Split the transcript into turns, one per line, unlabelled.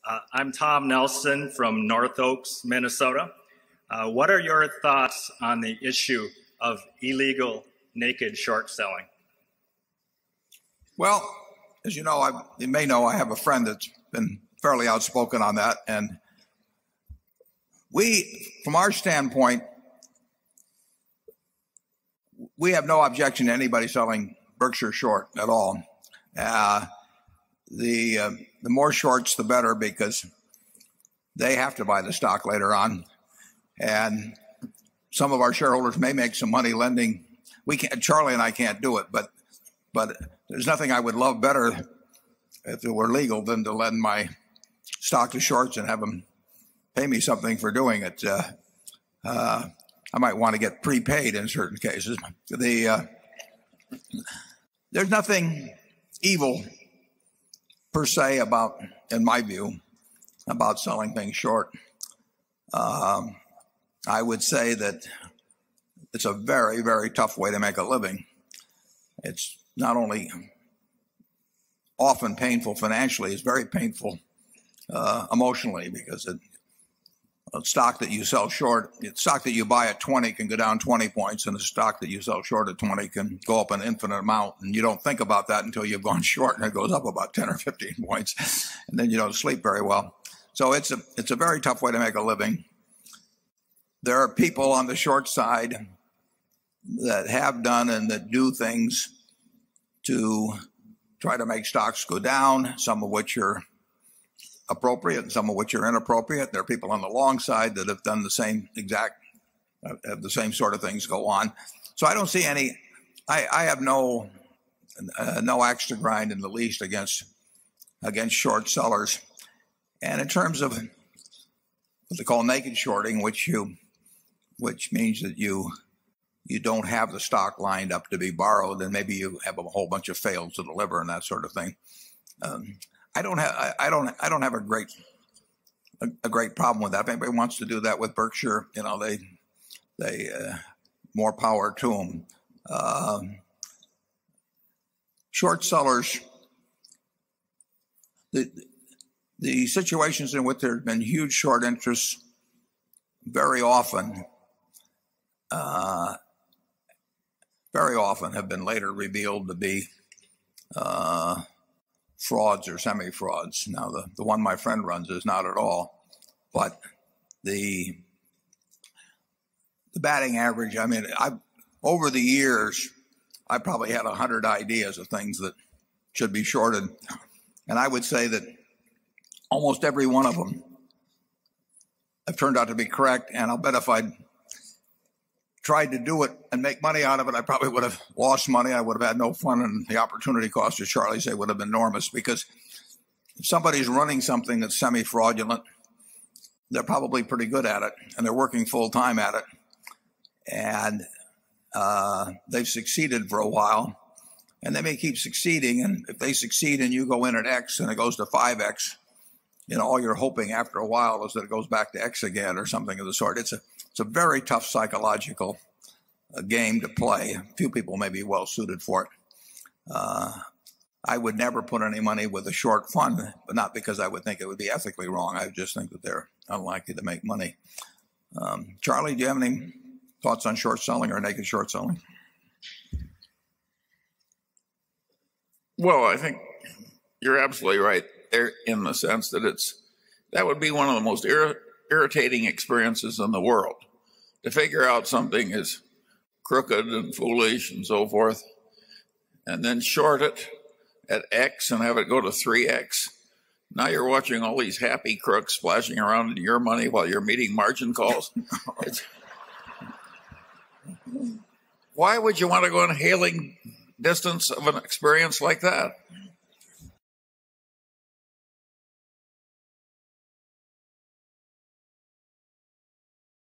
I'm Tom Nelson from North Oaks, Minnesota. What are your thoughts on the issue of illegal naked short selling?
Well, as you know, you may know I have a friend that's been fairly outspoken on that. And from our standpoint, we have no objection to anybody selling Berkshire short at all. The more shorts, the better, because they have to buy the stock later on. And some of our shareholders may make some money lending. Charlie and I can't do it, but there's nothing I would love better if it were legal than to lend my stock to shorts and have them pay me something for doing it. I might want to get prepaid in certain cases. There's nothing evil per se about, in my view, about selling things short. I would say that it's a very, very tough way to make a living. It's not only often painful financially, it's very painful emotionally, because a stock that you sell short, stock that you buy at 20 can go down 20 points, and a stock that you sell short at 20 can go up an infinite amount. And you don't think about that until you've gone short and it goes up about 10 or 15 points, and then you don't sleep very well. So it's a very tough way to make a living. There are people on the short side that have done and that do things to try to make stocks go down, some of which are appropriate and some of which are inappropriate. There are people on the long side that have done the same sort of things go on. So I don't see any. I have no axe to grind in the least against short sellers. And in terms of what they call naked shorting, which means that you don't have the stock lined up to be borrowed, and maybe you have a whole bunch of fails to deliver and that sort of thing. I don't have a great problem with that. If anybody wants to do that with Berkshire, they more power to them. Short sellers, the situations in which there have been huge short interests very often have been later revealed to be frauds or semi-frauds. Now, the one my friend runs is not at all, but the batting average, I mean, over the years, I probably had 100 ideas of things that should be shorted, and I would say that almost every one of them have turned out to be correct. And I'll bet if I'd tried to do it and make money out of it, I probably would have lost money. I would have had no fun, and the opportunity cost, as Charlie said, would have been enormous, because if somebody's running something that's semi-fraudulent, they're probably pretty good at it, and they're working full-time at it, and they've succeeded for a while, and they may keep succeeding. And if they succeed and you go in at X and it goes to 5X, all you're hoping after a while is that it goes back to X again or something of the sort. It's a very tough psychological game to play. Few people may be well suited for it. I would never put any money with a short fund, but not because I would think it would be ethically wrong. I just think that they're unlikely to make money. Charlie, do you have any thoughts on short selling or naked short selling?
Well, I think you're absolutely right there, in the sense that that would be one of the most irritating experiences in the world, to figure out something is crooked and foolish and so forth, and then short it at X and have it go to 3X. Now you're watching all these happy crooks splashing around in your money while you're meeting margin calls. Why would you want to go in hailing distance of an experience like that?